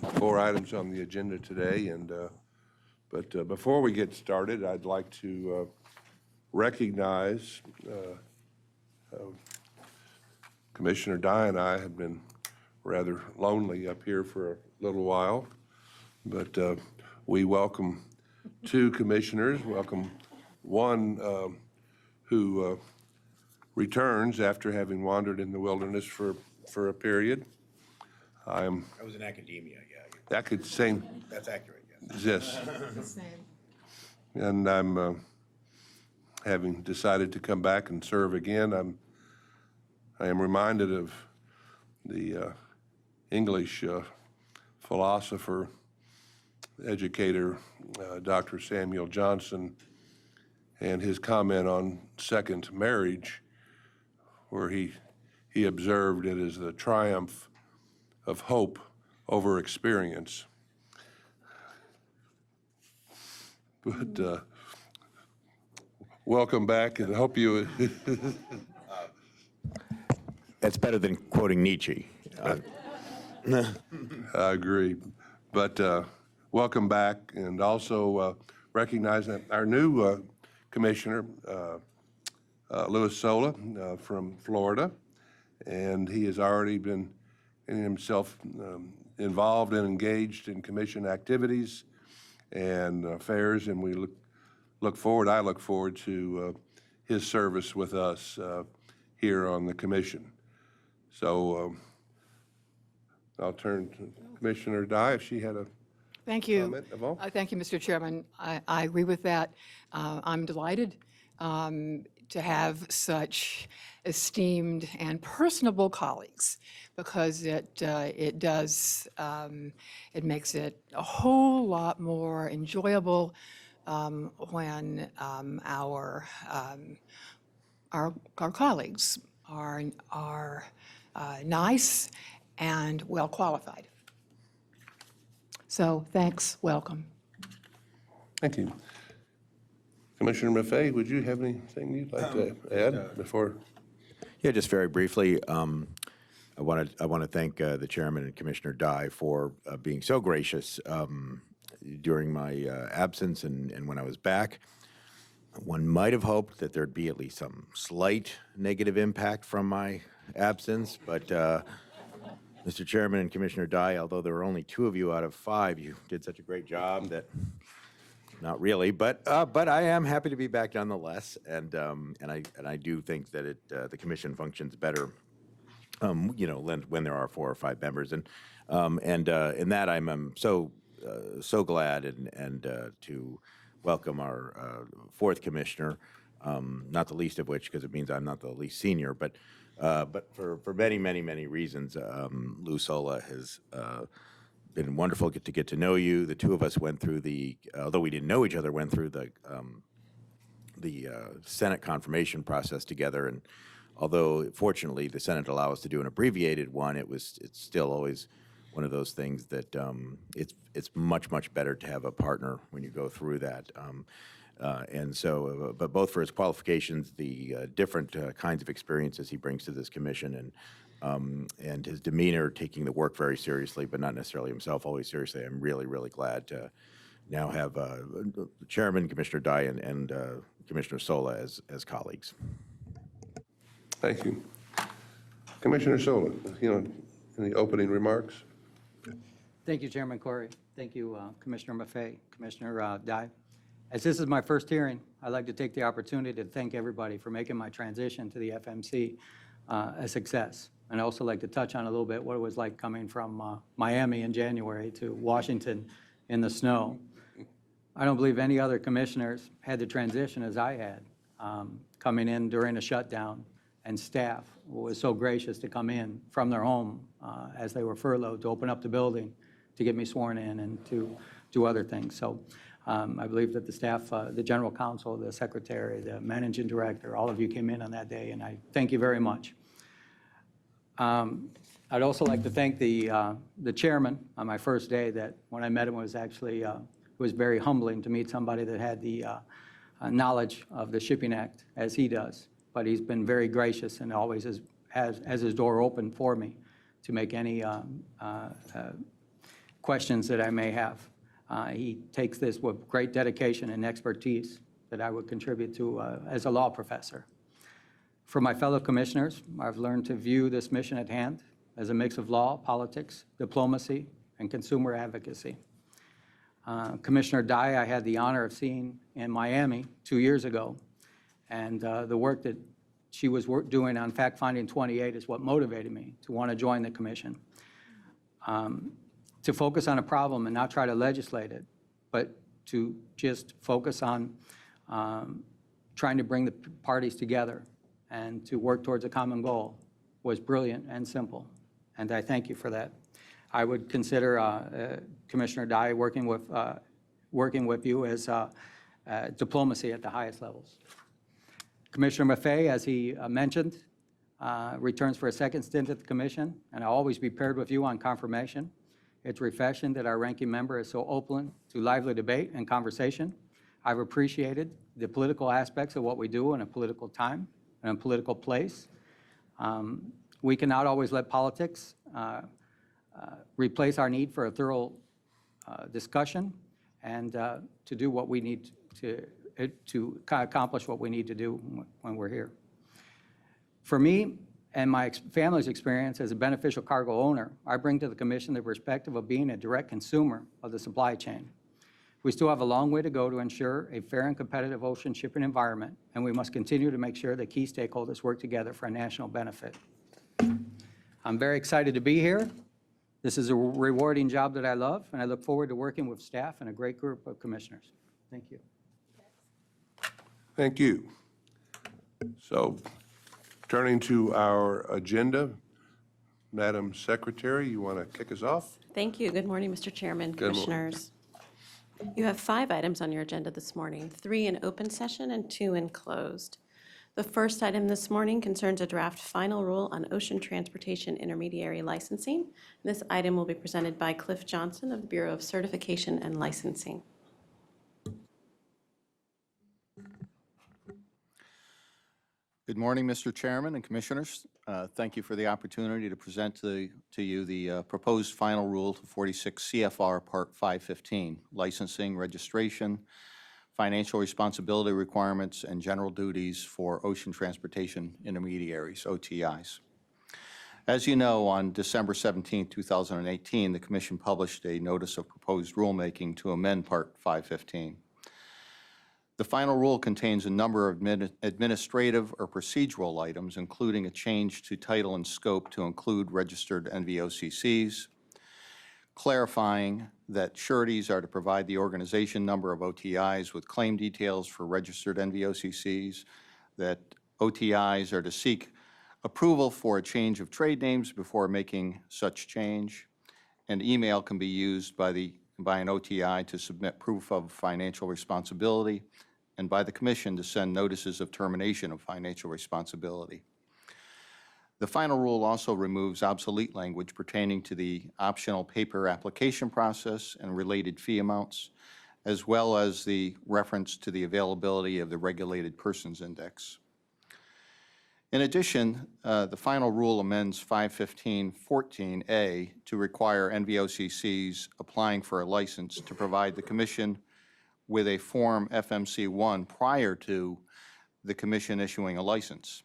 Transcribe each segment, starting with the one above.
4 items on the agenda today, but before we get started, I'd like to recognize Commissioner Dye and I have been rather lonely up here for a little while, but we welcome 2 commissioners, welcome one who returns after having wandered in the wilderness for a period. I was in academia, yeah. That could same. That's accurate, yes. Yes. The same. And I'm having decided to come back and serve again. I am reminded of the English philosopher, educator, Dr. Samuel Johnson, and his comment on second marriage, where he observed it as the triumph of hope over experience. But welcome back, and I hope you. That's better than quoting Nietzsche. I agree. But welcome back, and also recognize that our new commissioner, Louis Sola from Florida, and he has already been getting himself involved and engaged in commission activities and affairs, and we look forward to his service with us here on the commission. So I'll turn to Commissioner Dye if she had a Thank you. comment of all. Thank you, Mr. Chairman. I agree with that. I'm delighted to have such esteemed and personable colleagues, because it makes it a whole lot more enjoyable when our colleagues are nice and well qualified. So thanks, welcome. Thank you. Commissioner Maffei, would you have anything you'd like to add before? Yeah, just very briefly, I want to thank the chairman and Commissioner Dye for being so gracious during my absence and when I was back. One might have hoped that there'd be at least some slight negative impact from my absence, but Mr. Chairman and Commissioner Dye, although there were only 2 of you out of 5, you did such a great job that, not really, but I am happy to be back nonetheless, and I do think that the commission functions better, when there are 4 or 5 members, and in that I'm so glad and to welcome our 4th commissioner, not the least of which, because it means I'm not the least senior, but for many reasons, Lou Sola has been wonderful to get to know you. The 2 of us went through although we didn't know each other, went through the Senate confirmation process together. And although fortunately the Senate allowed us to do an abbreviated one, it's still always one of those things that it's much better to have a partner when you go through that. And so, but both for his qualifications, the different kinds of experiences he brings to this commission, and his demeanor, taking the work very seriously, but not necessarily himself always seriously, I'm really glad to now have the Chairman, Commissioner Dye, and Commissioner Sola as colleagues. Thank you. Commissioner Sola, any opening remarks? Thank you, Chairman Corey. Thank you, Commissioner Maffei, Commissioner Dye. As this is my first hearing, I'd like to take the opportunity to thank everybody for making my transition to the FMC a success. And I'd also like to touch on a little bit what it was like coming from Miami in January to Washington in the snow. I don't believe any other commissioners had the transition as I had, coming in during a shutdown, and staff was so gracious to come in from their home as they were furloughed to open up the building to get me sworn in and to do other things. So I believe that the staff, the general counsel, the secretary, the managing director, all of you came in on that day, and I thank you very much. I'd also like to thank the chairman on my first day, that when I met him was actually, it was very humbling to meet somebody that had the knowledge of the Shipping Act as he does. But he's been very gracious and always has his door open for me to make any questions that I may have. He takes this with great dedication and expertise that I would contribute to as a law professor. For my fellow commissioners, I've learned to view this mission at hand as a mix of law, politics, diplomacy, and consumer advocacy. Commissioner Dye, I had the honor of seeing in Miami 2 years ago, and the work that she was doing on Fact Finding 28 is what motivated me to want to join the commission. To focus on a problem and not try to legislate it, but to just focus on trying to bring the parties together and to work towards a common goal was brilliant and simple, and I thank you for that. I would consider Commissioner Dye working with you as diplomacy at the highest levels. Commissioner Maffei, as he mentioned, returns for a second stint at the commission, and I'll always be paired with you on confirmation. It's refreshing that our ranking member is so open to lively debate and conversation. I've appreciated the political aspects of what we do in a political time and a political place. We cannot always let politics replace our need for a thorough discussion and to do what we need to accomplish what we need to do when we're here. For me and my family's experience as a beneficial cargo owner, I bring to the commission the perspective of being a direct consumer of the supply chain. We still have a long way to go to ensure a fair and competitive ocean shipping environment, and we must continue to make sure that key stakeholders work together for a national benefit. I'm very excited to be here. This is a rewarding job that I love, and I look forward to working with staff and a great group of commissioners. Thank you. Thank you. So, turning to our agenda, Madam Secretary, you want to kick us off? Thank you. Good morning, Mr. Chairman, Commissioners. You have 5 items on your agenda this morning, 3 in open session and 2 in closed. The first item this morning concerns a draft final rule on ocean transportation intermediary licensing. This item will be presented by Cliff Johnson of the Bureau of Certification and Licensing. Good morning, Mr. Chairman and Commissioners. Thank you for the opportunity to present to you the proposed final rule to 46 CFR Part 515, licensing, registration, financial responsibility requirements, and general duties for ocean transportation intermediaries, OTIs. As you know, on December 17, 2018, the Commission published a notice of proposed rulemaking to amend Part 515. The final rule contains a number of administrative or procedural items, including a change to title and scope to include registered NVOCCs, clarifying that sureties are to provide the organization number of OTIs with claim details for registered NVOCCs, that OTIs are to seek approval for a change of trade names before making such change, and email can be used by an OTI to submit proof of financial responsibility, and by the Commission to send notices of termination of financial responsibility. The final rule also removes obsolete language pertaining to the optional paper application process and related fee amounts, as well as the reference to the availability of the Regulated Persons Index. In addition, the final rule amends 515.14a to require NVOCCs applying for a license to provide the Commission with a Form FMC1 prior to the Commission issuing a license.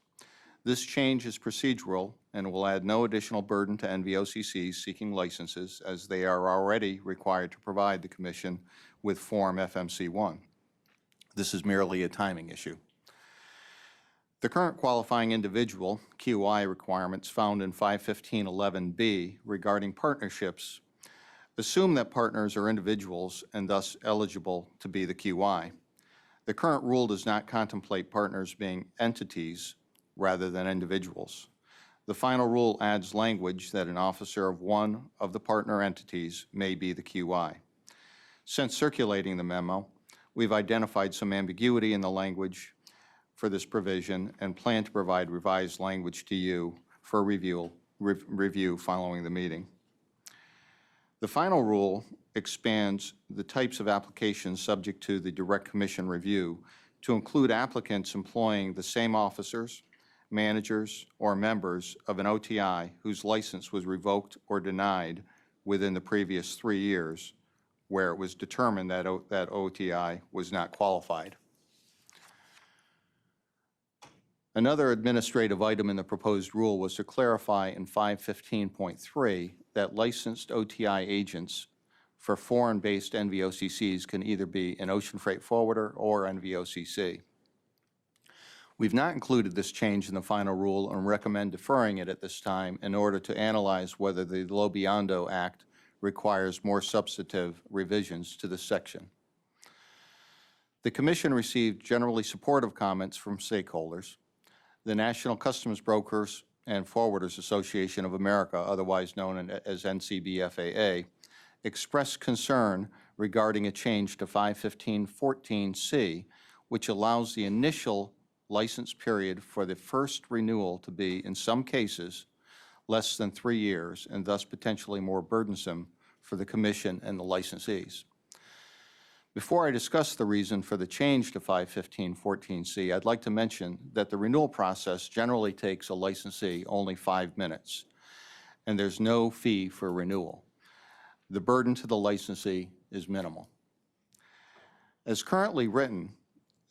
This change is procedural and will add no additional burden to NVOCCs seeking licenses, as they are already required to provide the Commission with Form FMC1. This is merely a timing issue. The current qualifying individual QI requirements found in 515.11b regarding partnerships assume that partners are individuals and thus eligible to be the QI. The current rule does not contemplate partners being entities rather than individuals. The final rule adds language that an officer of one of the partner entities may be the QI. Since circulating the memo, we've identified some ambiguity in the language for this provision and plan to provide revised language to you for review following the meeting. The final rule expands the types of applications subject to the Direct Commission review to include applicants employing the same officers, managers, or members of an OTI whose license was revoked or denied within the previous 3 years where it was determined that that OTI was not qualified. Another administrative item in the proposed rule was to clarify in 515.3 that licensed OTI agents for foreign-based NVOCCs can either be an ocean freight forwarder or NVOCC. We've not included this change in the final rule and recommend deferring it at this time in order to analyze whether the Lobiondo Act requires more substantive revisions to this section. The Commission received generally supportive comments from stakeholders. The National Customs Brokers and Forwarders Association of America, otherwise known as NCBFAA, expressed concern regarding a change to 515.14c, which allows the initial license period for the first renewal to be, in some cases, less than 3 years and thus potentially more burdensome for the Commission and the licensees. Before I discuss the reason for the change to 515.14c, I'd like to mention that the renewal process generally takes a licensee only 5 minutes, and there's no fee for renewal. The burden to the licensee is minimal. As currently written,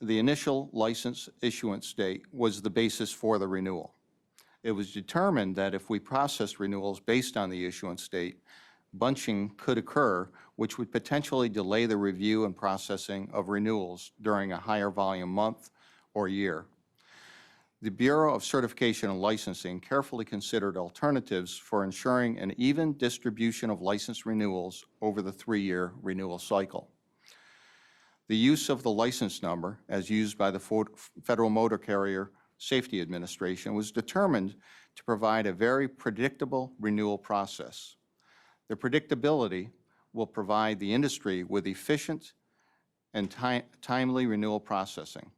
the initial license issuance date was the basis for the renewal. It was determined that if we processed renewals based on the issuance date, bunching could occur, which would potentially delay the review and processing of renewals during a higher volume month or year. The Bureau of Certification and Licensing carefully considered alternatives for ensuring an even distribution of license renewals over the 3-year renewal cycle. The use of the license number, as used by the Federal Motor Carrier Safety Administration, was determined to provide a very predictable renewal process. The predictability will provide the industry with efficient and timely renewal processing.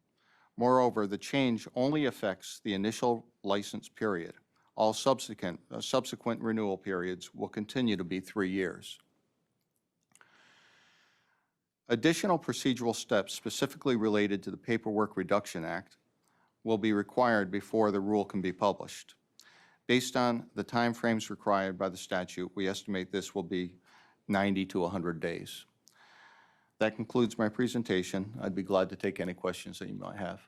Moreover, the change only affects the initial license period. All subsequent renewal periods will continue to be 3 years. Additional procedural steps specifically related to the Paperwork Reduction Act will be required before the rule can be published. Based on the timeframes required by the statute, we estimate this will be 90 to 100 days. That concludes my presentation. I'd be glad to take any questions that you might have.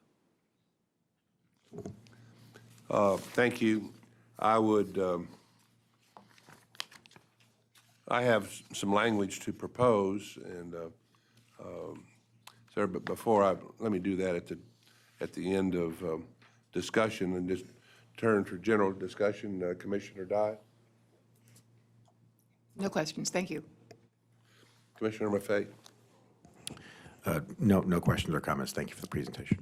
Thank you. I have some language to propose, and sir, but let me do that at the end of discussion, and just turn for general discussion. Commissioner Dye. No questions, thank you. Commissioner Maffei. No questions or comments. Thank you for the presentation.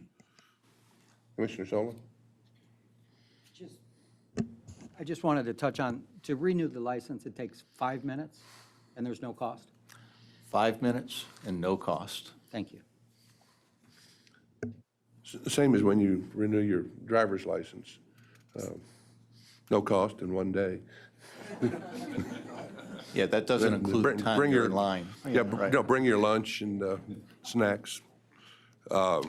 Commissioner Solon. I just wanted to touch on, to renew the license, it takes 5 minutes, and there's no cost. 5 minutes and no cost. Thank you. Same as when you renew your driver's license. No cost in 1 day. Yeah, that doesn't include time you're in line. Yeah, right. no, bring your lunch and snacks. First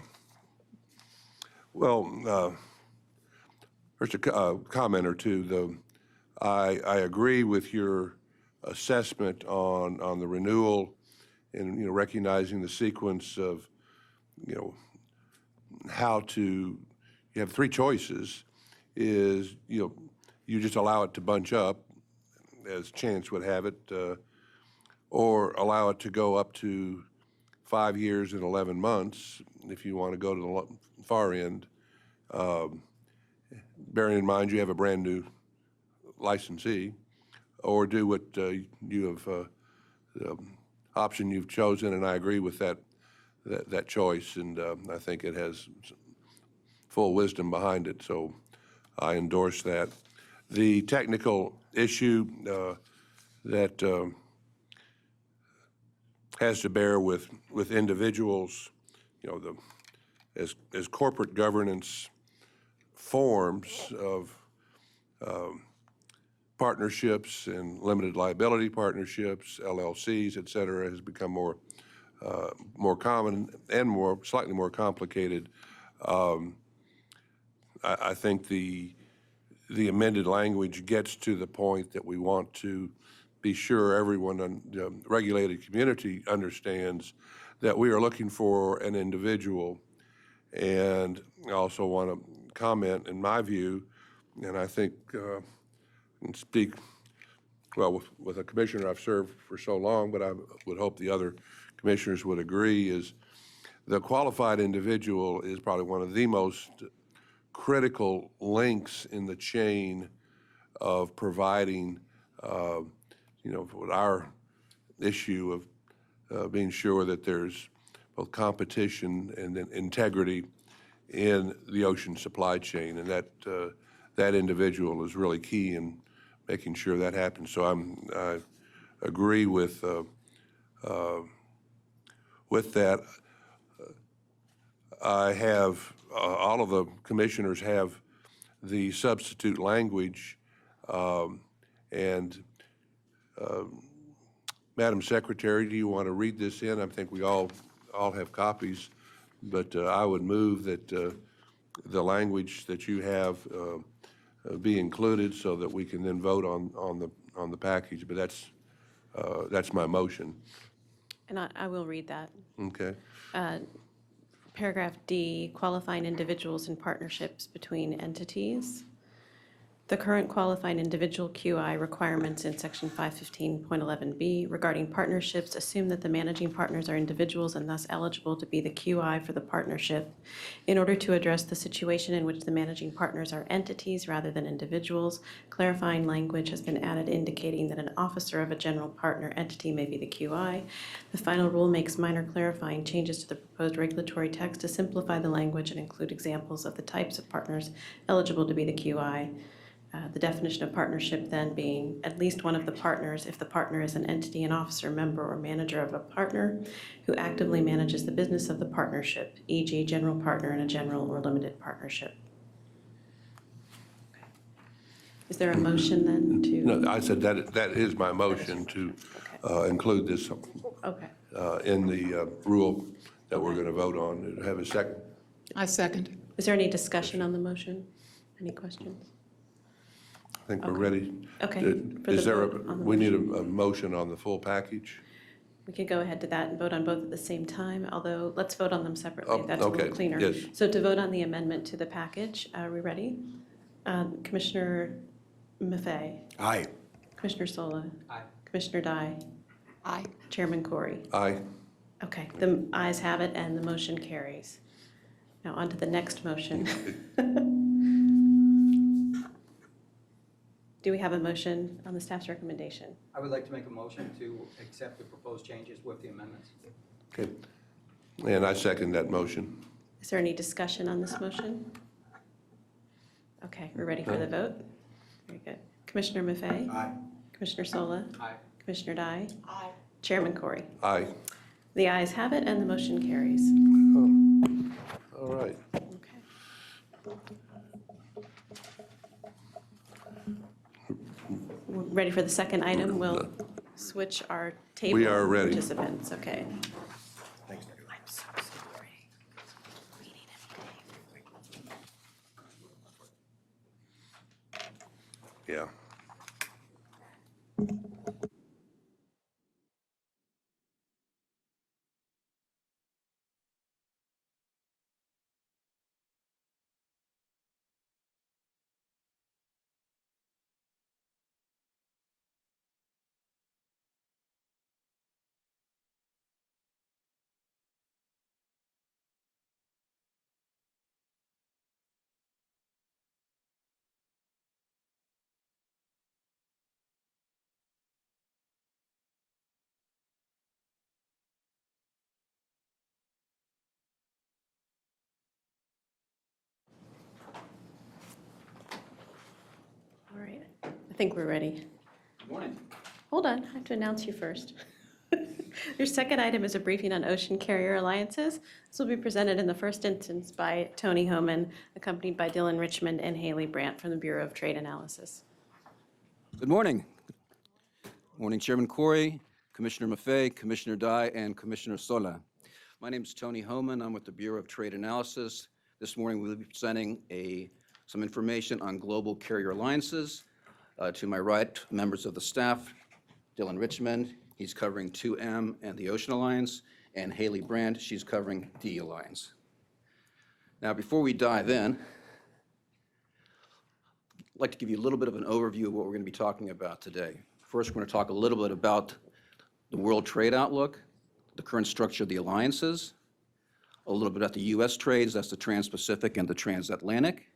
a comment or two. I agree with your assessment on the renewal, and recognizing the sequence of how to. You have 3 choices. Is you just allow it to bunch up, as chance would have it, or allow it to go up to 5 years and 11 months if you want to go to the far end. Bearing in mind you have a brand new licensee, or do what you have the option you've chosen, and I agree with that choice, and I think it has full wisdom behind it, so I endorse that. The technical issue that has to bear with individuals, as corporate governance forms of partnerships and limited liability partnerships, LLCs, et cetera, has become more common and slightly more complicated. I think the amended language gets to the point that we want to be sure everyone in the regulated community understands that we are looking for an individual. And I also want to comment, in my view, and I think and speak, well, with a commissioner I've served for so long, but I would hope the other commissioners would agree, is the qualified individual is probably one of the most critical links in the chain of providing, for our issue of being sure that there's both competition and then integrity in the ocean supply chain, and that individual is really key in making sure that happens. So I agree with that. I have all of the commissioners have the substitute language, and Madam Secretary, do you want to read this in? I think we all have copies, but I would move that the language that you have be included so that we can then vote on the package. But that's my motion. And I will read that. Okay. Paragraph D, qualifying individuals and partnerships between entities. The current qualifying individual QI requirements in Section 515.11b regarding partnerships assume that the managing partners are individuals and thus eligible to be the QI for the partnership. In order to address the situation in which the managing partners are entities rather than individuals, clarifying language has been added indicating that an officer of a general partner entity may be the QI. The final rule makes minor clarifying changes to the proposed regulatory text to simplify the language and include examples of the types of partners eligible to be the QI. The definition of partnership then being at least one of the partners if the partner is an entity, an officer, member, or manager of a partner who actively manages the business of the partnership, e.g. general partner in a general or limited partnership. Is there a motion then to? No, I said that is my motion to include this Okay. in the rule that we're going to vote on. Have a second? I second. Is there any discussion on the motion? Any questions? I think we're ready. Okay. Is there we need a motion on the full package? We could go ahead to that and vote on both at the same time, although let's vote on them separately. Oh, That's a little okay. cleaner. Yes. So to vote on the amendment to the package, are we ready? Commissioner Maffei? Aye. Commissioner Sola? Aye. Commissioner Dye? Aye. Chairman Corey? Aye. Okay, the ayes have it and the motion carries. Now on to the next motion. Do we have a motion on the staff's recommendation? I would like to make a motion to accept the proposed changes with the amendments. Okay. And I second that motion. Is there any discussion on this motion? Okay, we're ready for the vote. Very good. Commissioner Maffei? Aye. Commissioner Sola? Aye. Commissioner Dye? Aye. Chairman Corey? Aye. The ayes have it and the motion carries. All right. Okay. We're ready for the second item. We'll switch our table. We are ready. Participants, okay. Thanks. I'm so sorry. Meeting every day. Yeah. All right, I think we're ready. Good morning. Hold on, I have to announce you first. Your second item is a briefing on ocean carrier alliances. This will be presented in the first instance by Tony Homan, accompanied by Dylan Richmond and Haley Brandt from the Bureau of Trade Analysis. Good morning. Morning, Chairman Corey, Commissioner Maffei, Commissioner Dye, and Commissioner Sola. My name is Tony Homan. I'm with the Bureau of Trade Analysis. This morning, we'll be presenting some information on global carrier alliances. To my right, members of the staff, Dylan Richmond, he's covering 2M and the Ocean Alliance, and Haley Brand, she's covering D Alliance. Now, before we dive in, I'd like to give you a little bit of an overview of what we're going to be talking about today. First, we're going to talk a little bit about the world trade outlook, the current structure of the alliances, a little bit about the U.S. trades, that's the Trans-Pacific and the Transatlantic.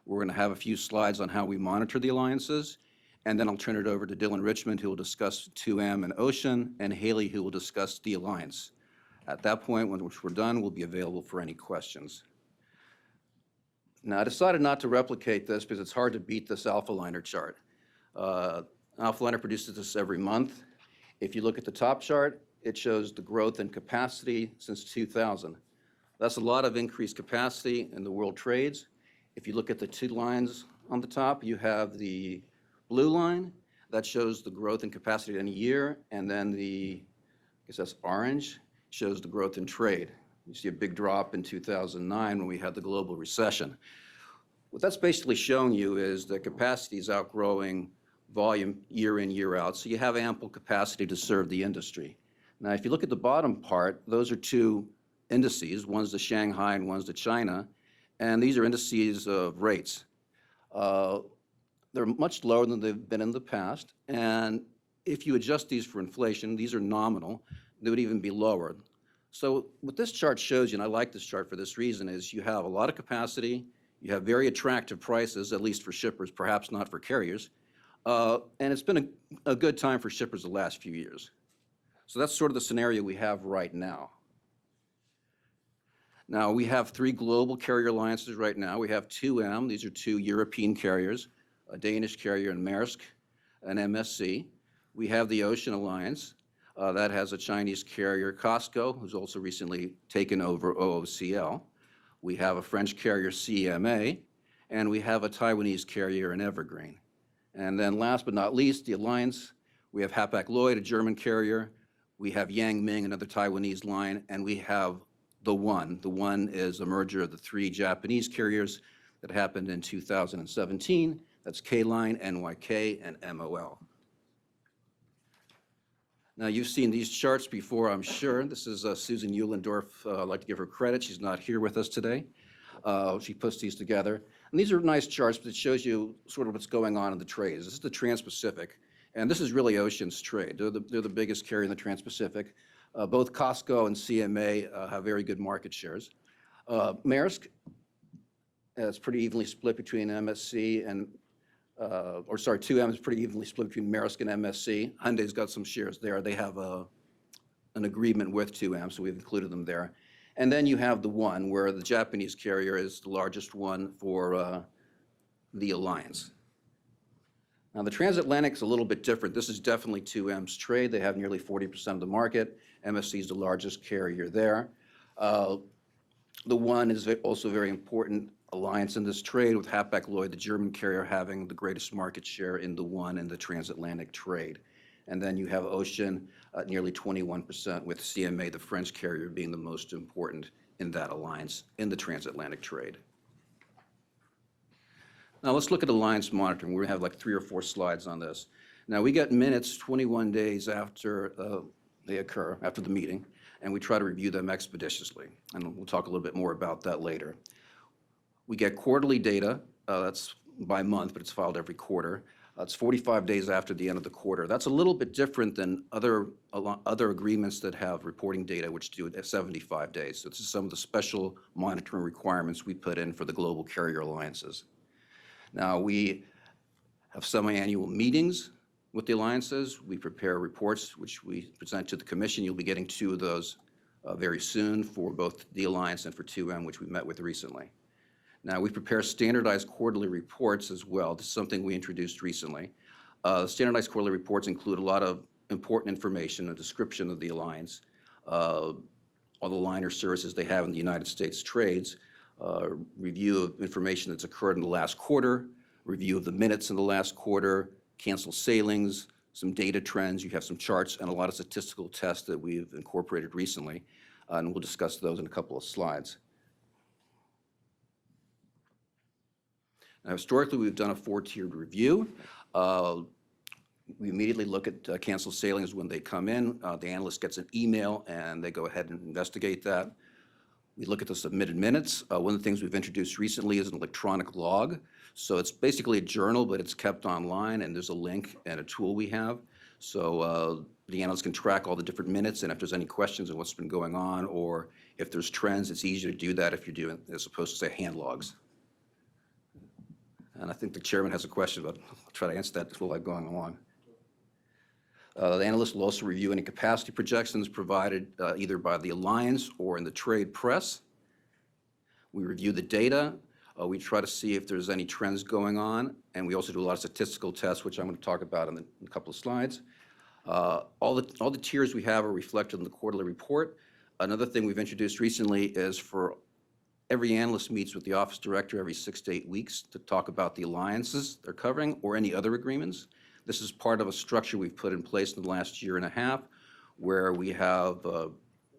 We're going to have a few slides on how we monitor the alliances, and then I'll turn it over to Dylan Richmond, who will discuss 2M and Ocean, and Haley, who will discuss the Alliance. At that point, when we're done, we'll be available for any questions. Now, I decided not to replicate this because it's hard to beat this Alpha Liner chart. Alpha Liner produces this every month. If you look at the top chart, it shows the growth in capacity since 2000. That's a lot of increased capacity in the world trades. If you look at the two lines on the top, you have the blue line that shows the growth in capacity in a year, and then the, I guess that's orange, shows the growth in trade. You see a big drop in 2009 when we had the global recession. What that's basically showing you is that capacity is outgrowing volume year in, year out, so you have ample capacity to serve the industry. Now, if you look at the bottom part, those are two indices. One's the Shanghai and one's the China, and these are indices of rates. They're much lower than they've been in the past, and if you adjust these for inflation, these are nominal, they would even be lower. So what this chart shows you, and I like this chart for this reason, is you have a lot of capacity, you have very attractive prices, at least for shippers, perhaps not for carriers, and it's been a good time for shippers the last few years. So that's sort of the scenario we have right now. Now, we have 3 global carrier alliances right now. We have 2M, these are 2 European carriers, a Danish carrier and Maersk, an MSC. We have the Ocean Alliance, that has a Chinese carrier, COSCO, who's also recently taken over OOCL. We have a French carrier, CMA, and we have a Taiwanese carrier in Evergreen. And then last but not least, the Alliance, we have Hapag-Lloyd, a German carrier. We have Yang Ming, another Taiwanese line, and we have the One. The One is a merger of the 3 Japanese carriers that happened in 2017. That's K-Line, NYK, and MOL. Now, you've seen these charts before, I'm sure. This is Susan Eulendorf. I'd like to give her credit. She's not here with us today. She puts these together. And these are nice charts, but it shows you sort of what's going on in the trades. This is the Trans-Pacific, and this is really Ocean's trade. They're the biggest carrier in the Trans-Pacific. Both COSCO and CMA have very good market shares. Maersk is pretty evenly split between MSC and 2M is pretty evenly split between Maersk and MSC. Hyundai's got some shares there. They have an agreement with 2M, so we've included them there. And then you have the One, where the Japanese carrier is the largest one for the Alliance. Now, the Transatlantic is a little bit different. This is definitely 2M's trade. They have nearly 40% of the market. MSC is the largest carrier there. The One is also a very important alliance in this trade, with Hapag-Lloyd, the German carrier, having the greatest market share in the One in the transatlantic trade. And then you have Ocean at nearly 21%, with CMA, the French carrier, being the most important in that alliance in the transatlantic trade. Now, let's look at alliance monitoring. We're going to have like 3 or 4 slides on this. Now, we get minutes 21 days after they occur, after the meeting, and we try to review them expeditiously. And we'll talk a little bit more about that later. We get quarterly data. That's by month, but it's filed every quarter. It's 45 days after the end of the quarter. That's a little bit different than other agreements that have reporting data, which do it at 75 days. So this is some of the special monitoring requirements we put in for the global carrier alliances. Now, we have semi-annual meetings with the alliances. We prepare reports, which we present to the Commission. You'll be getting 2 of those very soon for both the Alliance and for 2M, which we met with recently. Now, we prepare standardized quarterly reports as well. This is something we introduced recently. Standardized quarterly reports include a lot of important information, a description of the Alliance, all the liner services they have in the United States trades, review of information that's occurred in the last quarter, review of the minutes in the last quarter, canceled sailings, some data trends. You have some charts and a lot of statistical tests that we've incorporated recently, and we'll discuss those in a couple of slides. Now, historically, we've done a 4-tiered review. We immediately look at canceled sailings when they come in. The analyst gets an email, and they go ahead and investigate that. We look at the submitted minutes. One of the things we've introduced recently is an electronic log. So it's basically a journal, but it's kept online, and there's a link and a tool we have. So the analyst can track all the different minutes, and if there's any questions on what's been going on, or if there's trends, it's easier to do that if you're doing, as opposed to, say, hand logs. And I think the chairman has a question, but I'll try to answer that while I'm going along. The analyst will also review any capacity projections provided either by the alliance or in the trade press. We review the data. We try to see if there's any trends going on, and we also do a lot of statistical tests, which I'm going to talk about in a couple of slides. All the tiers we have are reflected in the quarterly report. Another thing we've introduced recently is for every analyst meets with the office director every 6 to 8 weeks to talk about the alliances they're covering or any other agreements. This is part of a structure we've put in place in the last year and a half, where we have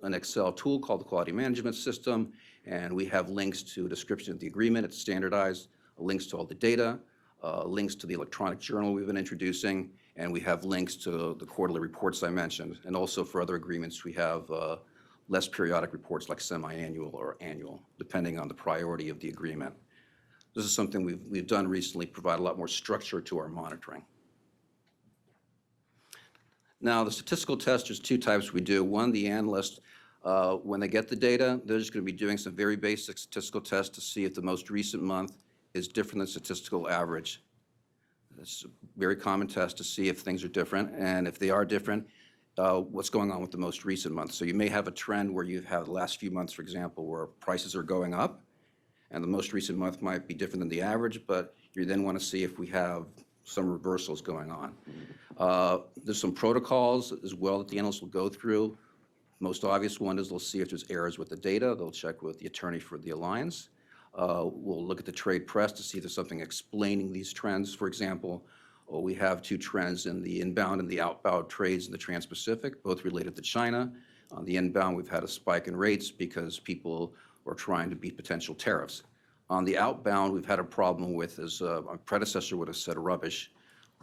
an Excel tool called the Quality Management System, and we have links to a description of the agreement. It's standardized, links to all the data, links to the electronic journal we've been introducing, and we have links to the quarterly reports I mentioned. And also for other agreements, we have less periodic reports like semi-annual or annual, depending on the priority of the agreement. This is something we've done recently, provide a lot more structure to our monitoring. Now, the statistical test, there's two types we do. One, the analyst, when they get the data, they're just going to be doing some very basic statistical tests to see if the most recent month is different than statistical average. It's a very common test to see if things are different, and if they are different, what's going on with the most recent month. So you may have a trend where you have the last few months, for example, where prices are going up, and the most recent month might be different than the average, but you then want to see if we have some reversals going on. There's some protocols as well that the analysts will go through. Most obvious one is they'll see if there's errors with the data. They'll check with the attorney for the alliance. We'll look at the trade press to see if there's something explaining these trends. For example, we have two trends in the inbound and the outbound trades in the Trans-Pacific, both related to China. On the inbound, we've had a spike in rates because people were trying to beat potential tariffs. On the outbound, we've had a problem with, as my predecessor would have said, rubbish.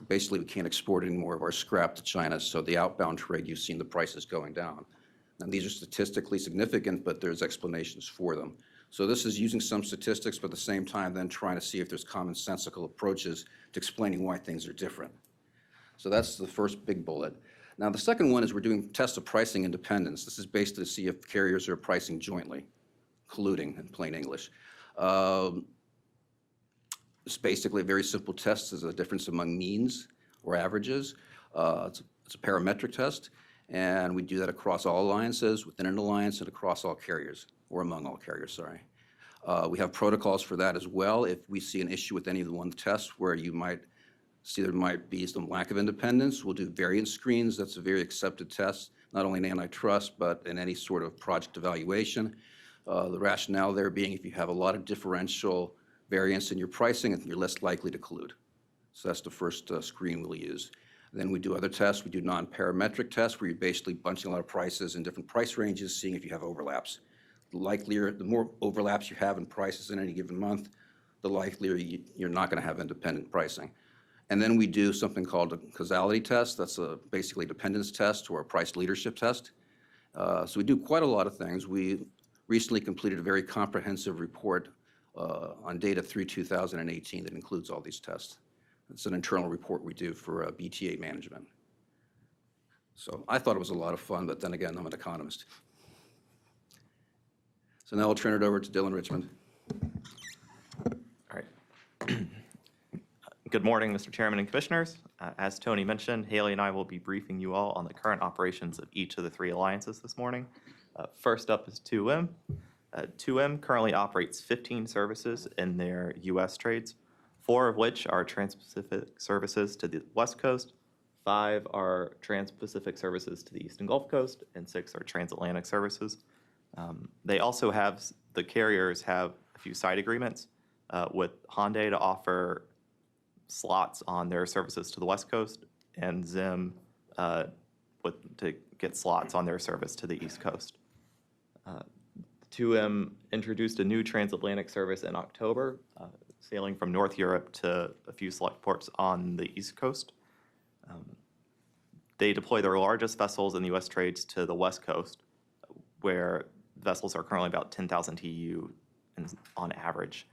Basically, we can't export any more of our scrap to China, so the outbound trade, you've seen the prices going down. And these are statistically significant, but there's explanations for them. So this is using some statistics, but at the same time then trying to see if there's commonsensical approaches to explaining why things are different. So that's the first big bullet. Now, the second one is we're doing tests of pricing independence. This is basically to see if carriers are pricing jointly, colluding in plain English. It's basically a very simple test. There's a difference among means or averages. It's a parametric test, and we do that across all alliances, within an alliance, and across all carriers, or among all carriers, sorry. We have protocols for that as well. If we see an issue with any of the one tests where you might see there might be some lack of independence, we'll do variance screens. That's a very accepted test, not only in antitrust, but in any sort of project evaluation. The rationale there being if you have a lot of differential variance in your pricing, you're less likely to collude. So that's the first screen we'll use. Then we do other tests. We do non-parametric tests where you're basically bunching a lot of prices in different price ranges, seeing if you have overlaps. The more overlaps you have in prices in any given month, the likelier you're not going to have independent pricing. And then we do something called a causality test. That's basically a dependence test or a price leadership test. So we do quite a lot of things. We recently completed a very comprehensive report on data through 2018 that includes all these tests. It's an internal report we do for BTA management. So I thought it was a lot of fun, but then again, I'm an economist. So now I'll turn it over to Dylan Richmond. All right. Good morning, Mr. Chairman and Commissioners. As Tony mentioned, Haley and I will be briefing you all on the current operations of each of the three alliances this morning. First up is 2M. 2M currently operates 15 services in their U.S. trades, 4 of which are Trans-Pacific services to the West Coast, 5 are Trans-Pacific services to the Eastern Gulf Coast, and 6 are transatlantic services. They also have, the carriers have a few side agreements with Hyundai to offer slots on their services to the West Coast, and Zim to get slots on their service to the East Coast. 2M introduced a new transatlantic service in October, sailing from North Europe to a few select ports on the East Coast. They deploy their largest vessels in the U.S. trades to the West Coast, where vessels are currently about 10,000 TEU on average.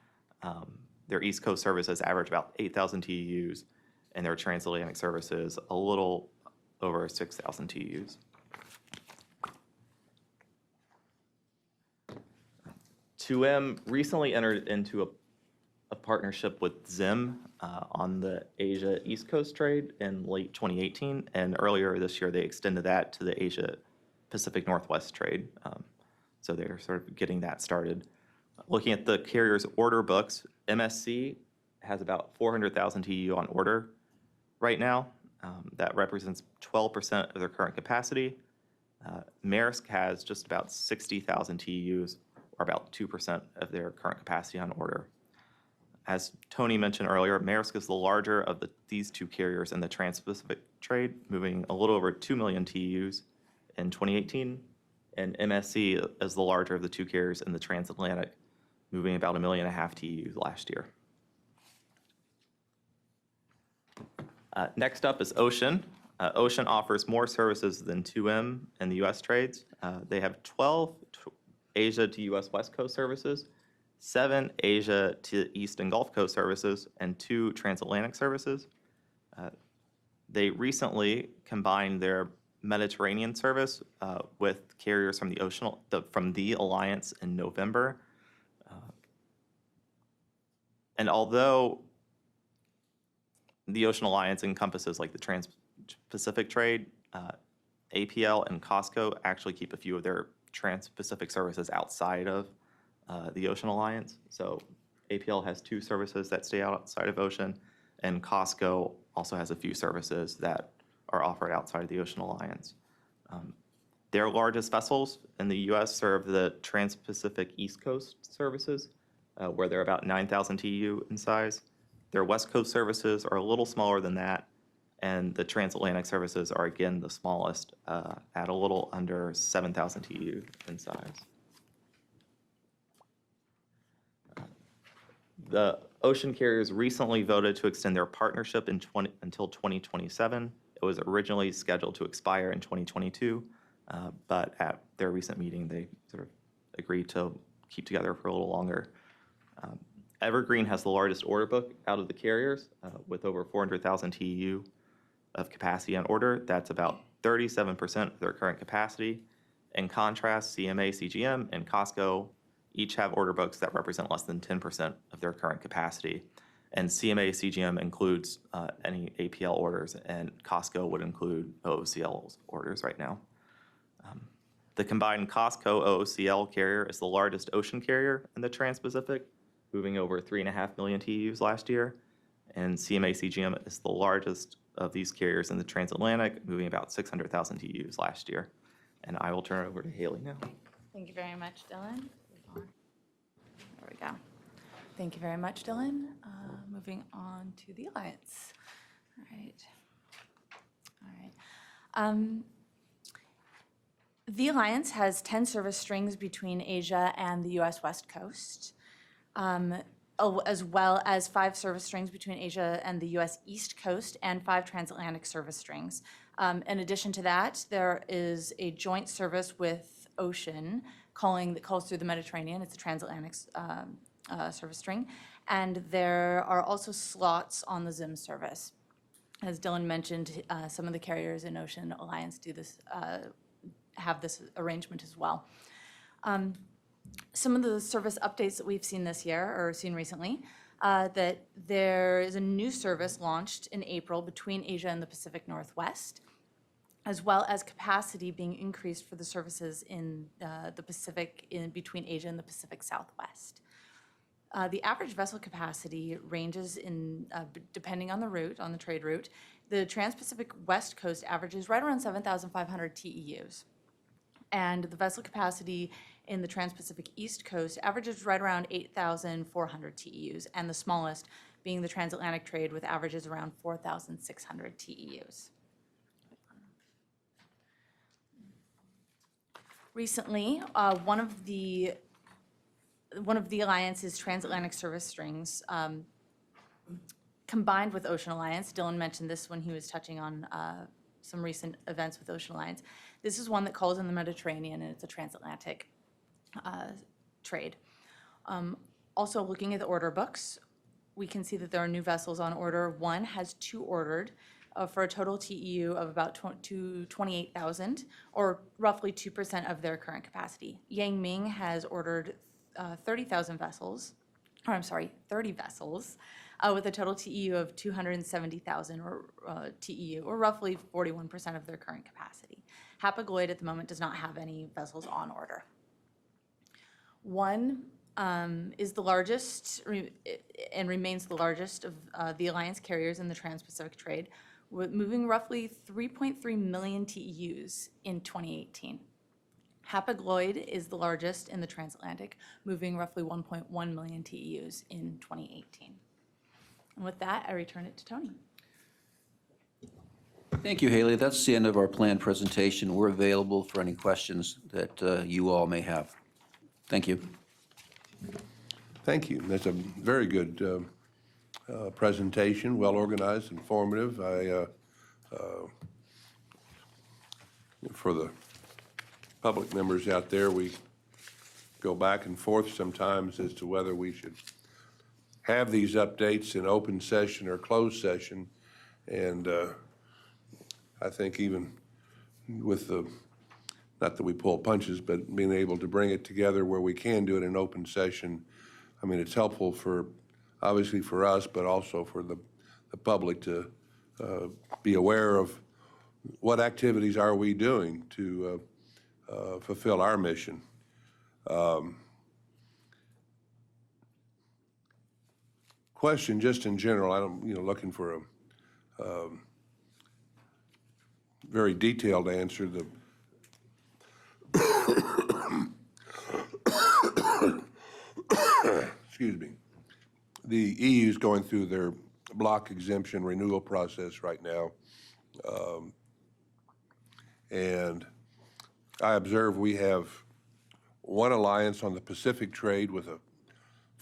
Their East Coast services average about 8,000 TEUs, and their transatlantic services a little over 6,000 TEUs. 2M recently entered into a partnership with Zim on the Asia East Coast trade in late 2018, and earlier this year they extended that to the Asia Pacific Northwest trade. So they're sort of getting that started. Looking at the carrier's order books, MSC has about 400,000 TEU on order right now. That represents 12% of their current capacity. Maersk has just about 60,000 TEUs, or about 2% of their current capacity on order. As Tony mentioned earlier, Maersk is the larger of these two carriers in the Trans-Pacific trade, moving a little over 2 million TEUs in 2018, and MSC is the larger of the two carriers in the transatlantic, moving about 1.5 million TEUs last year. Next up is Ocean. Ocean offers more services than 2M in the U.S. trades. They have 12 Asia to U.S. West Coast services, 7 Asia to East and Gulf Coast services, and 2 transatlantic services. They recently combined their Mediterranean service with carriers from the Alliance in November. And although the Ocean Alliance encompasses like the Trans-Pacific trade, APL and COSCO actually keep a few of their Trans-Pacific services outside of the Ocean Alliance. So APL has 2 services that stay outside of Ocean, and COSCO also has a few services that are offered outside of the Ocean Alliance. Their largest vessels in the U.S. serve the Trans-Pacific East Coast services, where they're about 9,000 TEU in size. Their West Coast services are a little smaller than that, and the transatlantic services are again the smallest at a little under 7,000 TEU in size. The ocean carriers recently voted to extend their partnership until 2027. It was originally scheduled to expire in 2022, but at their recent meeting, they sort of agreed to keep together for a little longer. Evergreen has the largest order book out of the carriers with over 400,000 TEU of capacity on order. That's about 37% of their current capacity. In contrast, CMA, CGM, and COSCO each have order books that represent less than 10% of their current capacity. And CMA, CGM includes any APL orders, and COSCO would include OOCL orders right now. The combined COSCO OOCL carrier is the largest ocean carrier in the Trans-Pacific, moving over 3.5 million TEUs last year. And CMA CGM is the largest of these carriers in the transatlantic, moving about 600,000 TEUs last year. And I will turn it over to Haley now. Thank you very much, Dylan. There we go. Thank you very much, Dylan. Moving on to the Alliance. All right. The Alliance has 10 service strings between Asia and the U.S. West Coast, as well as 5 service strings between Asia and the U.S. East Coast and 5 transatlantic service strings. In addition to that, there is a joint service with Ocean that calls through the Mediterranean. It's a transatlantic service string. And there are also slots on the Zim service. As Dylan mentioned, some of the carriers in Ocean Alliance do this, have this arrangement as well. Some of the service updates that we've seen this year, or seen recently, that there is a new service launched in April between Asia and the Pacific Northwest, as well as capacity being increased for the services in the Pacific, between Asia and the Pacific Southwest. The average vessel capacity ranges depending on the route, on the trade route. The Trans-Pacific West Coast averages right around 7,500 TEUs. And the vessel capacity in the Trans-Pacific East Coast averages right around 8,400 TEUs, and the smallest being the transatlantic trade with averages around 4,600 TEUs. Recently, one of the Alliance's transatlantic service strings combined with Ocean Alliance. Dylan mentioned this when he was touching on some recent events with Ocean Alliance. This is one that calls in the Mediterranean, and it's a transatlantic trade. Also, looking at the order books, we can see that there are new vessels on order. One has 2 ordered for a total TEU of about 28,000, or roughly 2% of their current capacity. Yang Ming has ordered 30 vessels, with a total TEU of 270,000 TEU, or roughly 41% of their current capacity. Hapag-Lloyd at the moment does not have any vessels on order. One is the largest and remains the largest of the alliance carriers in the Trans-Pacific trade, moving roughly 3.3 million TEUs in 2018. Hapag-Lloyd is the largest in the transatlantic, moving roughly 1.1 million TEUs in 2018. And with that, I return it to Tony. Thank you, Haley. That's the end of our planned presentation. We're available for any questions that you all may have. Thank you. Thank you. That's a very good presentation, well-organized, informative. For the public members out there, we go back and forth sometimes as to whether we should have these updates in open session or closed session. And I think even with the, not that we pull punches, but being able to bring it together where we can do it in open session, I mean, it's helpful for, obviously for us, but also for the public to be aware of what activities are we doing to fulfill our mission. Question just in general, I don't, looking for a very detailed answer. Excuse me. The EU is going through their block exemption renewal process right now. And I observe we have one alliance on the Pacific trade with a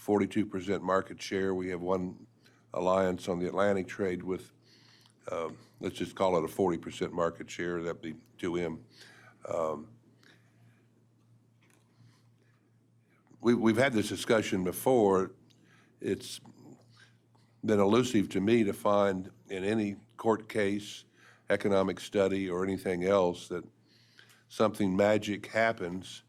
42% market share. We have one alliance on the Atlantic trade with, let's just call it a 40% market share. That'd be 2M. We've had this discussion before. It's been elusive to me to find in any court case, economic study, or anything else that something magic happens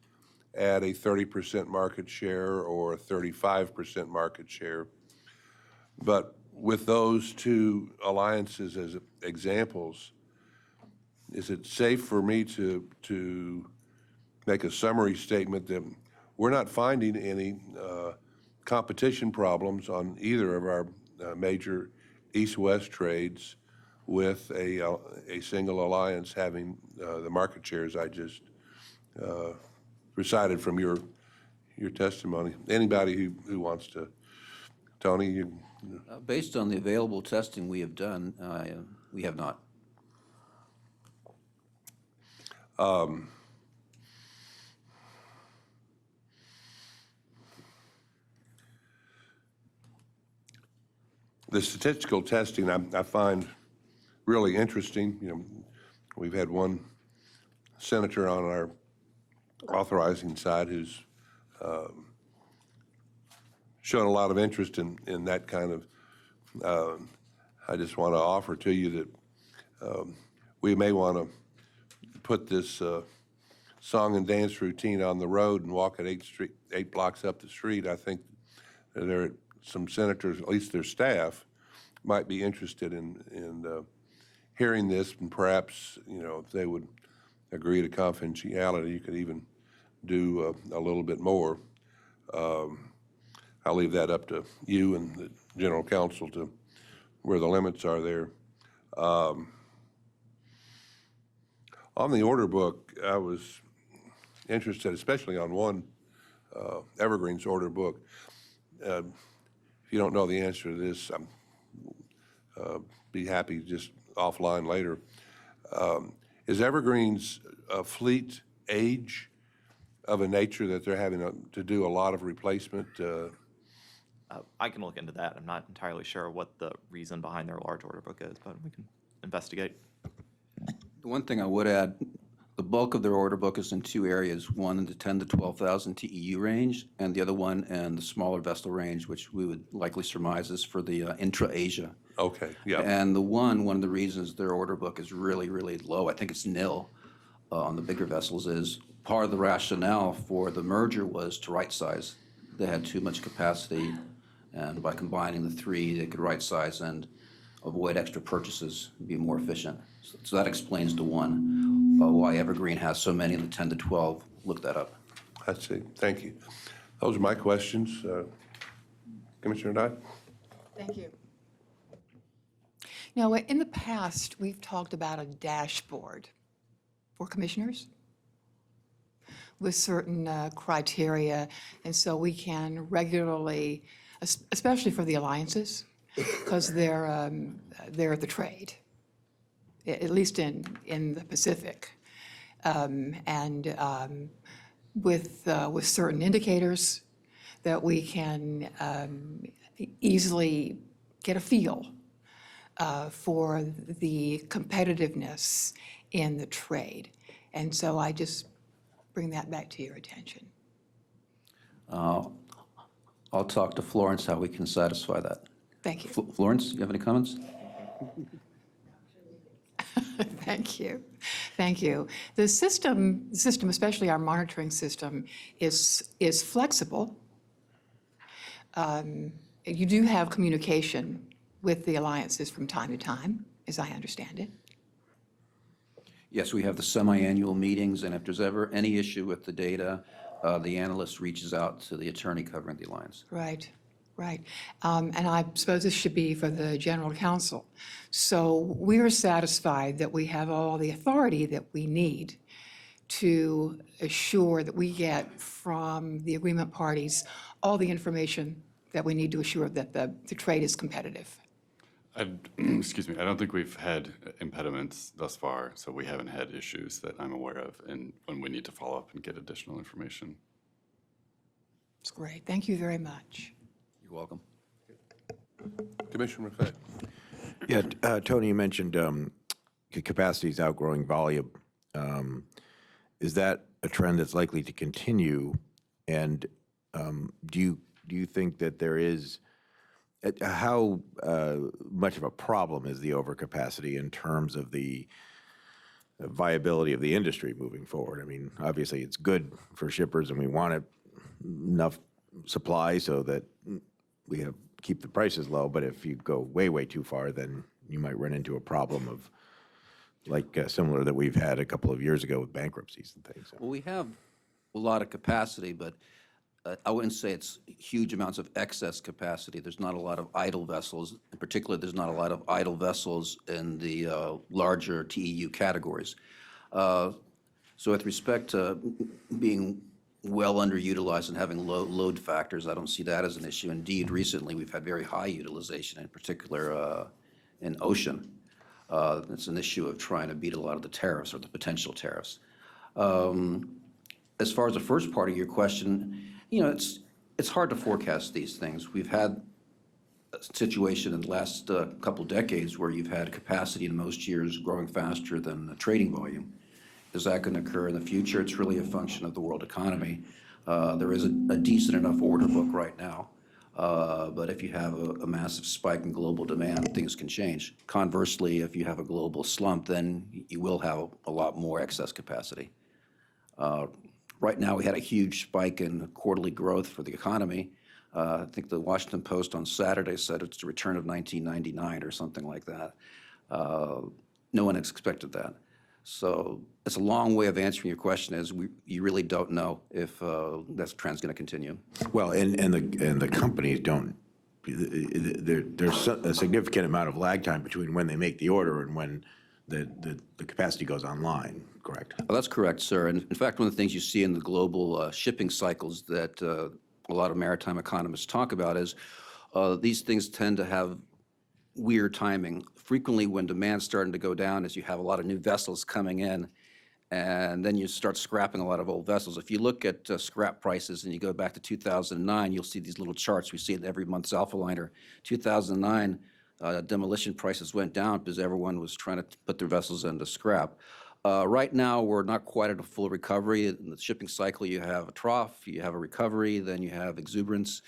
at a 30% market share or a 35% market share. But with those two alliances as examples, is it safe for me to make a summary statement that we're not finding any competition problems on either of our major east-west trades with a single alliance having the market shares I just recited from your testimony? Anybody who wants to, Tony, you. Based on the available testing we have done, we have not. The statistical testing I find really interesting. We've had one senator on our authorizing side who's shown a lot of interest in that kind of. I just want to offer to you that we may want to put this song and dance routine on the road and walk it 8 blocks up the street. I think there are some senators, at least their staff, might be interested in hearing this, and perhaps, if they would agree to confidentiality, you could even do a little bit more. I'll leave that up to you and the general counsel to where the limits are there. On the order book, I was interested, especially on one Evergreen's order book. If you don't know the answer to this, be happy just offline later. Is Evergreen's fleet age of a nature that they're having to do a lot of replacement? I can look into that. I'm not entirely sure what the reason behind their large order book is, but we can investigate. The one thing I would add, the bulk of their order book is in two areas, one in the 10 to 12,000 TEU range, and the other one in the smaller vessel range, which we would likely surmise is for the intra-Asia. Okay, yeah. And one of the reasons their order book is really, really low, I think it's nil on the bigger vessels, is part of the rationale for the merger was to right-size. They had too much capacity, and by combining the three, they could right-size and avoid extra purchases, be more efficient. So that explains the one, why Evergreen has so many in the 10 to 12. Look that up. I see. Thank you. Those are my questions. Commissioner Dye? Thank you. Now, in the past, we've talked about a dashboard for commissioners with certain criteria, and so we can regularly, especially for the alliances, because they're at the trade, at least in the Pacific, and with certain indicators that we can easily get a feel for the competitiveness in the trade. And so I just bring that back to your attention. I'll talk to Florence how we can satisfy that. Thank you. Florence, you have any comments? Thank you. Thank you. The system, especially our monitoring system, is flexible. You do have communication with the alliances from time to time, as I understand it. Yes, we have the semi-annual meetings, and if there's ever any issue with the data, the analyst reaches out to the attorney covering the alliance. Right, right. And I suppose this should be for the general counsel. So we are satisfied that we have all the authority that we need to assure that we get from the agreement parties all the information that we need to assure that the trade is competitive. Excuse me, I don't think we've had impediments thus far, so we haven't had issues that I'm aware of, and when we need to follow up and get additional information. It's great. Thank you very much. You're welcome. Commissioner McFay? Yeah, Tony, you mentioned capacity is outgrowing volume. Is that a trend that's likely to continue? And do you think that there is, how much of a problem is the overcapacity in terms of the viability of the industry moving forward? I mean, obviously, it's good for shippers, and we want enough supply so that we keep the prices low. But if you go way, way too far, then you might run into a problem of similar that we've had a couple of years ago with bankruptcies and things. Well, we have a lot of capacity, but I wouldn't say it's huge amounts of excess capacity. There's not a lot of idle vessels. In particular, there's not a lot of idle vessels in the larger TEU categories. So with respect to being well underutilized and having low load factors, I don't see that as an issue. Indeed, recently we've had very high utilization, in particular in ocean. It's an issue of trying to beat a lot of the tariffs or the potential tariffs. As far as the first part of your question, you know, it's hard to forecast these things. We've had a situation in the last couple decades where you've had capacity in most years growing faster than the trading volume. Is that going to occur in the future? It's really a function of the world economy. There is a decent enough order book right now, but if you have a massive spike in global demand, things can change. Conversely, if you have a global slump, then you will have a lot more excess capacity. Right now, we had a huge spike in quarterly growth for the economy. I think the Washington Post on Saturday said it's the return of 1999 or something like that. No one expected that. So it's a long way of answering your question is you really don't know if that trend's going to continue. Well, and the companies don't, there's a significant amount of lag time between when they make the order and when the capacity goes online, correct? Well, that's correct, sir. And in fact, one of the things you see in the global shipping cycles that a lot of maritime economists talk about is these things tend to have weird timing. Frequently, when demand's starting to go down, is you have a lot of new vessels coming in, and then you start scrapping a lot of old vessels. If you look at scrap prices and you go back to 2009, you'll see these little charts. We see it every month's Alpha Liner. 2009, demolition prices went down because everyone was trying to put their vessels into scrap. Right now, we're not quite at a full recovery. In the shipping cycle, you have a trough, you have a recovery, then you have exuberance,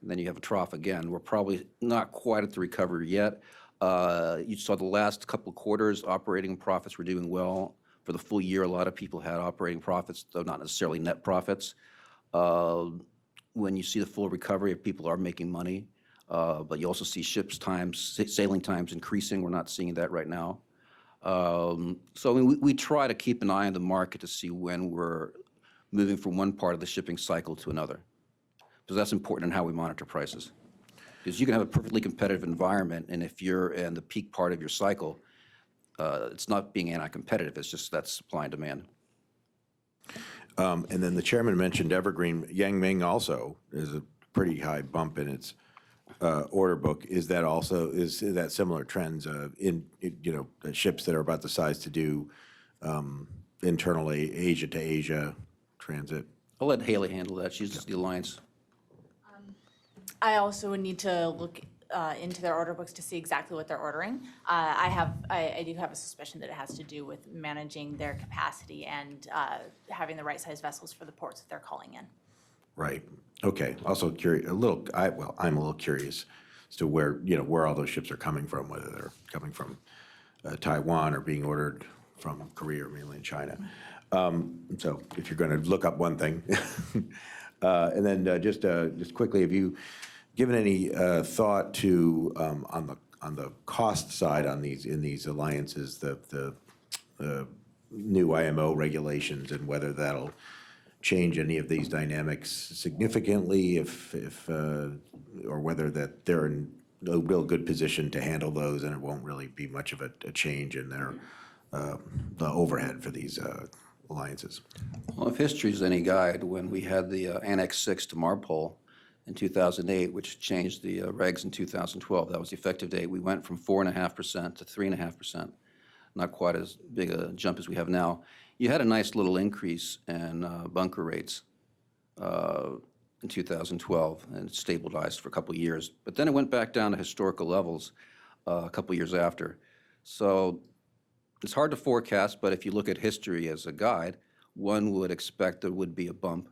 and then you have a trough again. We're probably not quite at the recovery yet. You saw the last couple of quarters, operating profits were doing well. For the full year, a lot of people had operating profits, though not necessarily net profits. When you see the full recovery, people are making money, but you also see sailing times increasing. We're not seeing that right now. So I mean, we try to keep an eye on the market to see when we're moving from one part of the shipping cycle to another, because that's important in how we monitor prices. Because you can have a perfectly competitive environment, and if you're in the peak part of your cycle, it's not being anti-competitive, it's just that supply and demand. And then the chairman mentioned Evergreen. Yangming also is a pretty high bump in its order book. Is that similar trends in ships that are about the size to do internally Asia to Asia transit? I'll let Haley handle that. She's the alliance. I also would need to look into their order books to see exactly what they're ordering. I do have a suspicion that it has to do with managing their capacity and having the right size vessels for the ports that they're calling in. Right. Okay. Also curious, I'm a little curious as to where all those ships are coming from, whether they're coming from Taiwan or being ordered from Korea or mainland China. So if you're going to look up one thing, and then just quickly, have you given any thought to on the cost side in these alliances, the new IMO regulations, and whether that'll change any of these dynamics significantly, or whether that they're in a real good position to handle those, and it won't really be much of a change in their the overhead for these alliances? Well, if history is any guide, when we had the Annex 6 to MARPOL in 2008, which changed the regs in 2012, that was the effective date, we went from 4.5% to 3.5%, not quite as big a jump as we have now. You had a nice little increase in bunker rates in 2012, and it stabilized for a couple of years. But then it went back down to historical levels a couple of years after. So it's hard to forecast, but if you look at history as a guide, one would expect there would be a bump.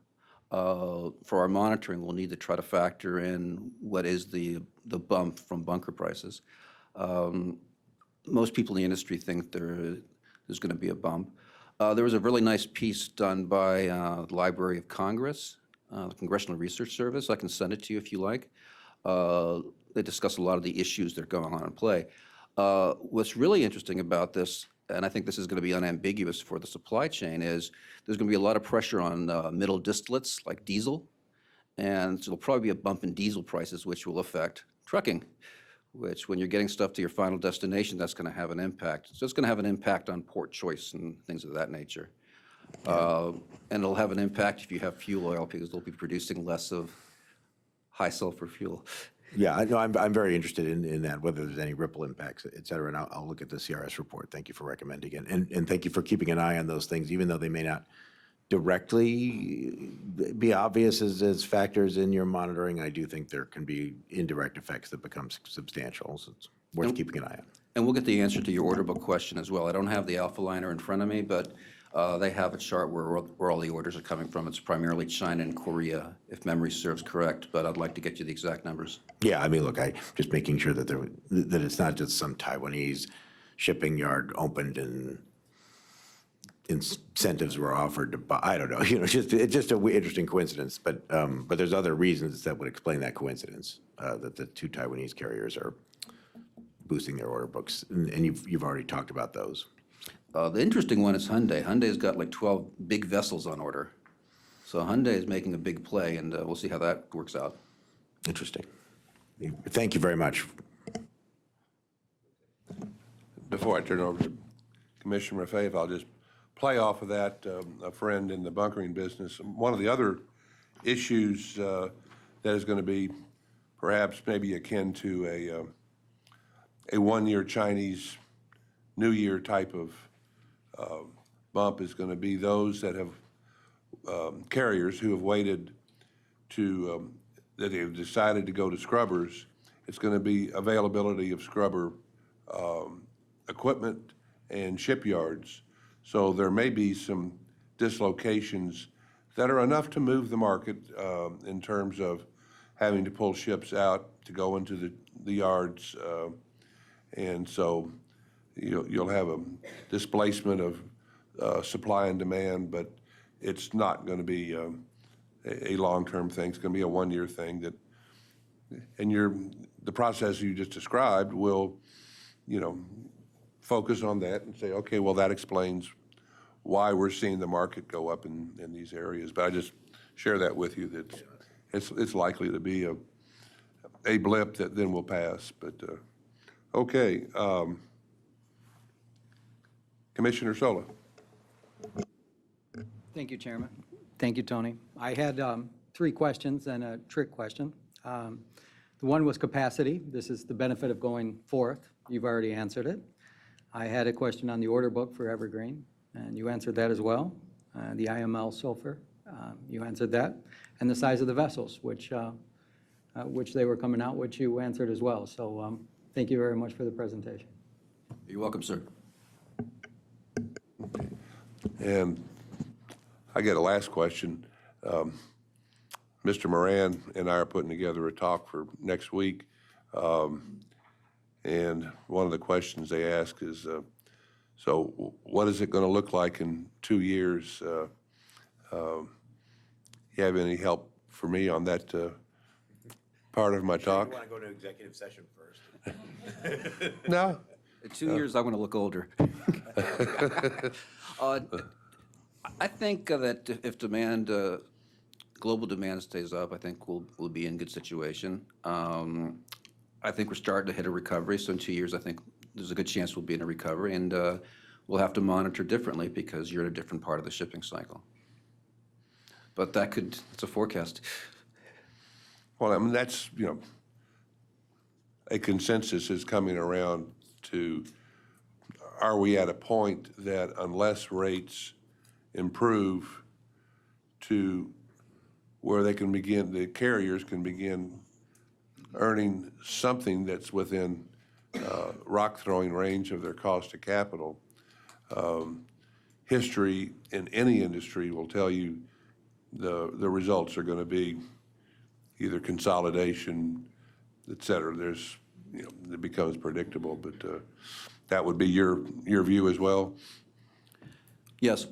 For our monitoring, we'll need to try to factor in what is the bump from bunker prices. Most people in the industry think there's going to be a bump. There was a really nice piece done by the Library of Congress, the Congressional Research Service. I can send it to you if you like. They discuss a lot of the issues that are going on in play. What's really interesting about this, and I think this is going to be unambiguous for the supply chain, is there's going to be a lot of pressure on middle distillates like diesel, and so there'll probably be a bump in diesel prices, which will affect trucking, which when you're getting stuff to your final destination, that's going to have an impact. So it's going to have an impact on port choice and things of that nature. And it'll have an impact if you have fuel oil, because they'll be producing less of high sulfur fuel. Yeah, I know. I'm very interested in that, whether there's any ripple impacts, et cetera, and I'll look at the CRS report. Thank you for recommending it, and thank you for keeping an eye on those things, even though they may not directly be obvious as factors in your monitoring. I do think there can be indirect effects that become substantial, so it's worth keeping an eye on. And we'll get the answer to your order book question as well. I don't have the Alpha Liner in front of me, but they have a chart where all the orders are coming from. It's primarily China and Korea, if memory serves correct, but I'd like to get you the exact numbers. Yeah, I mean, look, I just making sure that that it's not just some Taiwanese shipping yard opened and incentives were offered to buy. I don't know, it's just an interesting coincidence. But there's other reasons that would explain that coincidence, that the two Taiwanese carriers are boosting their order books, and you've already talked about those. The interesting one is Hyundai. Hyundai's got like 12 big vessels on order. So Hyundai is making a big play, and we'll see how that works out. Interesting. Thank you very much. Before I turn over to Commissioner Maffei, if I'll just play off of that, a friend in the bunkering business, one of the other issues that is going to be perhaps maybe akin to a one-year Chinese New Year type of bump is going to be those that have carriers who have waited to that have decided to go to scrubbers It's going to be availability of scrubber equipment and shipyards. So there may be some dislocations that are enough to move the market in terms of having to pull ships out to go into the yards. And so you'll have a displacement of supply and demand, but it's not going to be a long-term thing. It's going to be a one-year thing that, and the process you just described will, focus on that and say, okay, well, that explains why we're seeing the market go up in these areas. But I just share that with you that it's likely to be a blip that then will pass. But okay, Commissioner Sola. Thank you, Chairman. Thank you, Tony. I had 3 questions and a trick question. The one was capacity. This is the benefit of going forth. You've already answered it. I had a question on the order book for Evergreen, and you answered that as well. The IML sulfur, you answered that. And the size of the vessels, which they were coming out, which you answered as well. So thank you very much for the presentation. You're welcome, sir. And I get a last question. Mr. Moran and I are putting together a talk for next week. And one of the questions they ask is, so what is it going to look like in 2 years? You have any help for me on that part of my talk? You want to go to executive session first? No? In 2 years, I want to look older. I think that if demand, global demand stays up, I think we'll be in good situation. I think we're starting to hit a recovery, so in 2 years, I think there's a good chance we'll be in a recovery, and we'll have to monitor differently because you're in a different part of the shipping cycle. But it's a forecast. Well, I mean, that's, a consensus is coming around to, are we at a point that unless rates improve to where they can begin, the carriers can begin earning something that's within rock-throwing range of their cost of capital. History in any industry will tell you the results are going to be either consolidation, et cetera. There's, it becomes predictable, but that would be your view as well? Yes.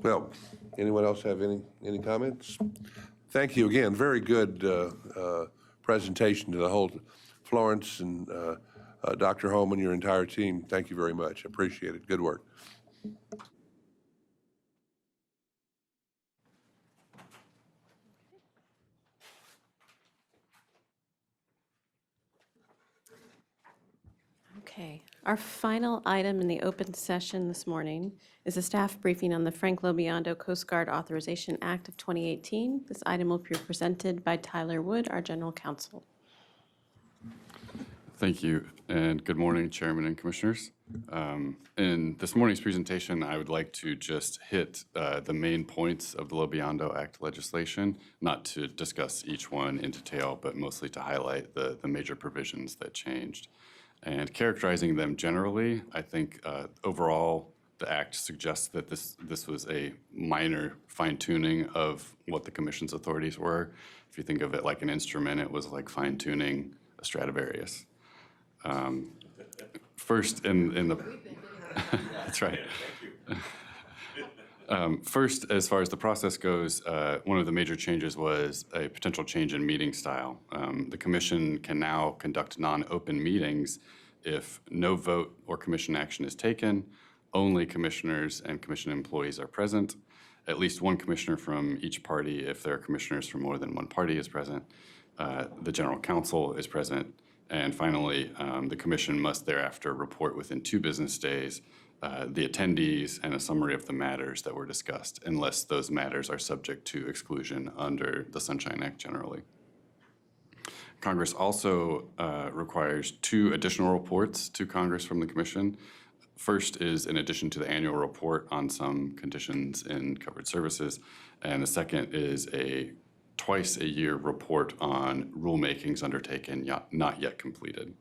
Well, anyone else have any comments? Thank you again. Very good presentation to the whole, Florence and Dr. Holman, your entire team. Thank you very much. Appreciate it. Good work. Okay. Our final item in the open session this morning is a staff briefing on the Frank Lobiondo Coast Guard Authorization Act of 2018. This item will be presented by Tyler Wood, our General Counsel. Thank you, and good morning, Chairman and Commissioners. In this morning's presentation, I would like to just hit the main points of the Lobiondo Act legislation, not to discuss each one in detail, but mostly to highlight the major provisions that changed. And characterizing them generally, I think overall, the Act suggests that this was a minor fine-tuning of what the Commission's authorities were. If you think of it like an instrument, it was like fine-tuning a Stradivarius. First, in the that's right. First, as far as the process goes, one of the major changes was a potential change in meeting style. The Commission can now conduct non-open meetings if no vote or Commission action is taken, only Commissioners and Commission employees are present, at least one Commissioner from each party if there are Commissioners from more than one party is present, the General Counsel is present, and finally, the Commission must thereafter report within 2 business days the attendees and a summary of the matters that were discussed, unless those matters are subject to exclusion under the Sunshine Act generally. Congress also requires 2 additional reports to Congress from the Commission. First is in addition to the annual report on some conditions in covered services, and the second is a twice a year report on rulemakings undertaken, not yet completed.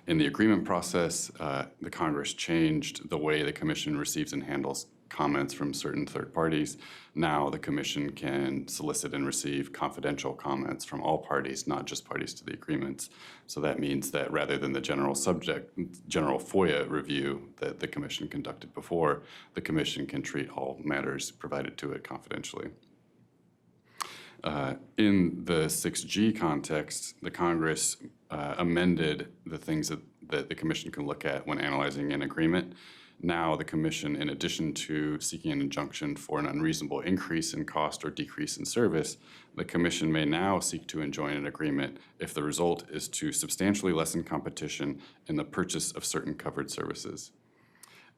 In the agreement process, the Congress changed the way the Commission receives and handles comments from certain third parties. Now the Commission can solicit and receive confidential comments from all parties, not just parties to the agreements. So that means that rather than the general FOIA review that the Commission conducted before, the Commission can treat all matters provided to it confidentially. In the 6G context, the Congress amended the things that the Commission can look at when analyzing an agreement. Now, the Commission, in addition to seeking an injunction for an unreasonable increase in cost or decrease in service, the Commission may now seek to enjoin an agreement if the result is to substantially lessen competition in the purchase of certain covered services.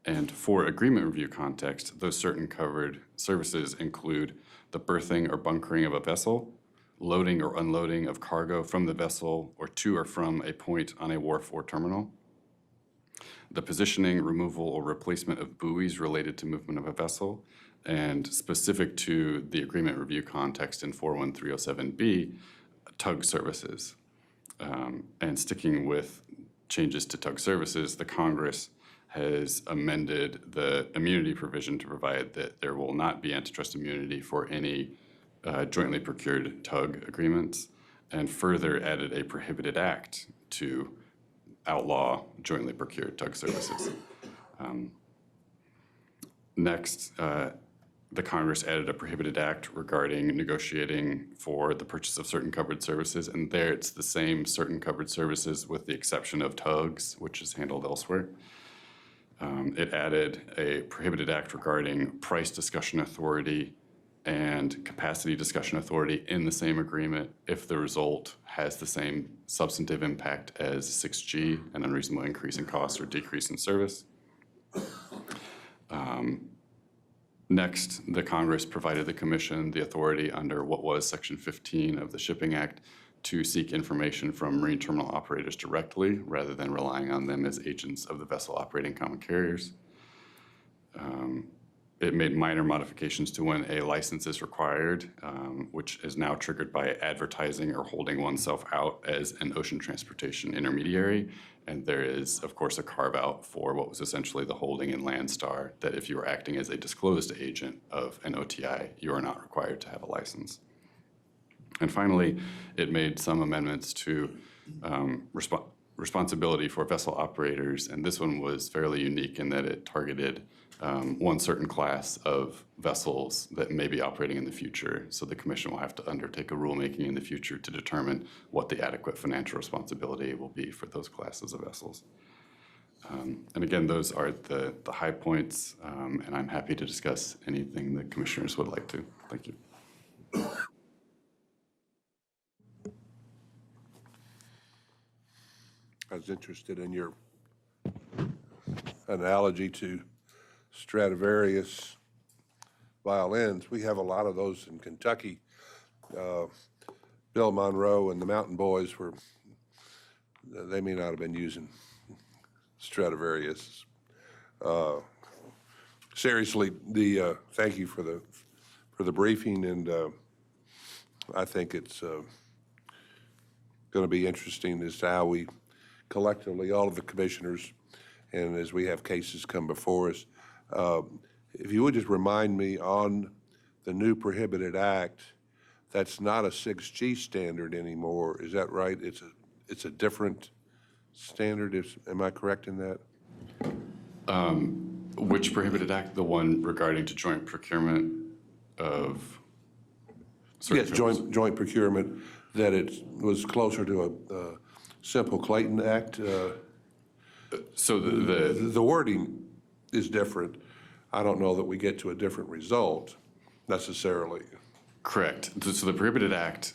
And for agreement review context, those certain covered services include the berthing or bunkering of a vessel, loading or unloading of cargo from the vessel or to or from a point on a wharf or terminal, the positioning, removal, or replacement of buoys related to movement of a vessel, and specific to the agreement review context in 41307B, tug services. And sticking with changes to tug services, the Congress has amended the immunity provision to provide that there will not be antitrust immunity for any jointly procured tug agreements, and further added a Prohibited Act to outlaw jointly procured tug services. Next, the Congress added a Prohibited Act regarding negotiating for the purchase of certain covered services, and there it's the same certain covered services with the exception of tugs, which is handled elsewhere. It added a Prohibited Act regarding price discussion authority and capacity discussion authority in the same agreement if the result has the same substantive impact as 6G, an unreasonable increase in cost or decrease in service. Next, the Congress provided the Commission the authority under what was Section 15 of the Shipping Act to seek information from marine terminal operators directly rather than relying on them as agents of the vessel operating common carriers. It made minor modifications to when a license is required, which is now triggered by advertising or holding oneself out as an ocean transportation intermediary. And there is, of course, a carve-out for what was essentially the holding in Landstar, that if you are acting as a disclosed agent of an OTI, you are not required to have a license. And finally, it made some amendments to responsibility for vessel operators, and this one was fairly unique in that it targeted one certain class of vessels that may be operating in the future. So the Commission will have to undertake a rulemaking in the future to determine what the adequate financial responsibility will be for those classes of vessels. And again, those are the high points, and I'm happy to discuss anything the Commissioners would like to. Thank you. I was interested in your analogy to Stradivarius violins. We have a lot of those in Kentucky. Bill Monroe and the Mountain Boys they may not have been using Stradivarius. Seriously, thank you for the briefing, and I think it's going to be interesting as to how we collectively, all of the commissioners, and as we have cases come before us, if you would just remind me on the new Prohibited Act, that's not a 6G standard anymore. Is that right? It's a different standard. Am I correct in that? Which Prohibited Act? The one regarding to joint procurement of certain Yes, services? joint procurement, that it was closer to a simple Clayton Act. So The wording is different. I don't know that we get to a different result necessarily. correct. So the Prohibited Act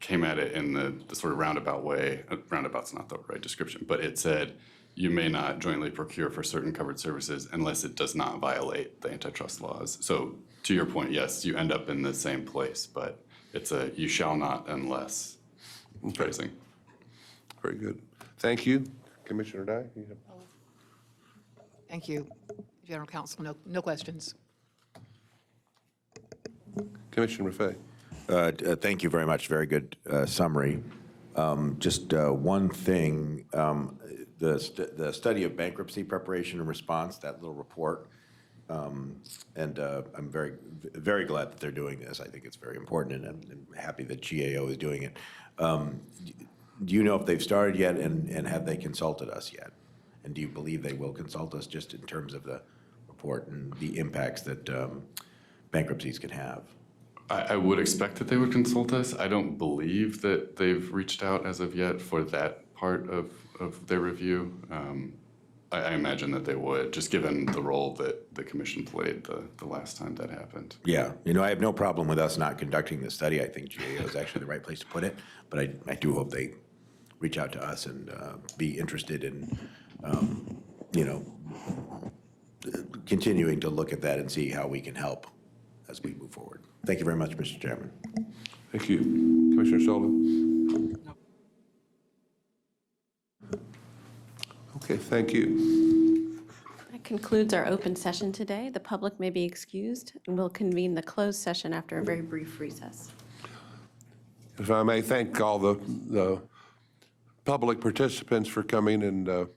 came at it in the sort of roundabout way. Roundabout's not the right description, but it said you may not jointly procure for certain covered services unless it does not violate the antitrust laws. So to your point, yes, you end up in the same place, but it's a you shall not unless phrasing. Very good. Thank you. Commissioner Dye? You have- Thank you, General Counsel. No questions. Commissioner Maffei? Thank you very much. Very good summary. Just one thing, the study of bankruptcy preparation and response, that little report, and I'm very glad that they're doing this. I think it's very important, and I'm happy that GAO is doing it. Do you know if they've started yet, and have they consulted us yet? And do you believe they will consult us just in terms of the report and the impacts that bankruptcies can have? I would expect that they would consult us. I don't believe that they've reached out as of yet for that part of their review. I imagine that they would, just given the role that the commission played the last time that happened. Yeah, I have no problem with us not conducting the study. I think GAO is actually the right place to put it, but I do hope they reach out to us and be interested in, continuing to look at that and see how we can help as we move forward. Thank you very much, Mr. Chairman. Thank you. Commissioner Sola? Okay, thank you. That concludes our open session today. The public may be excused, and we'll convene the closed session after a very brief recess. If I may thank all the public participants for coming and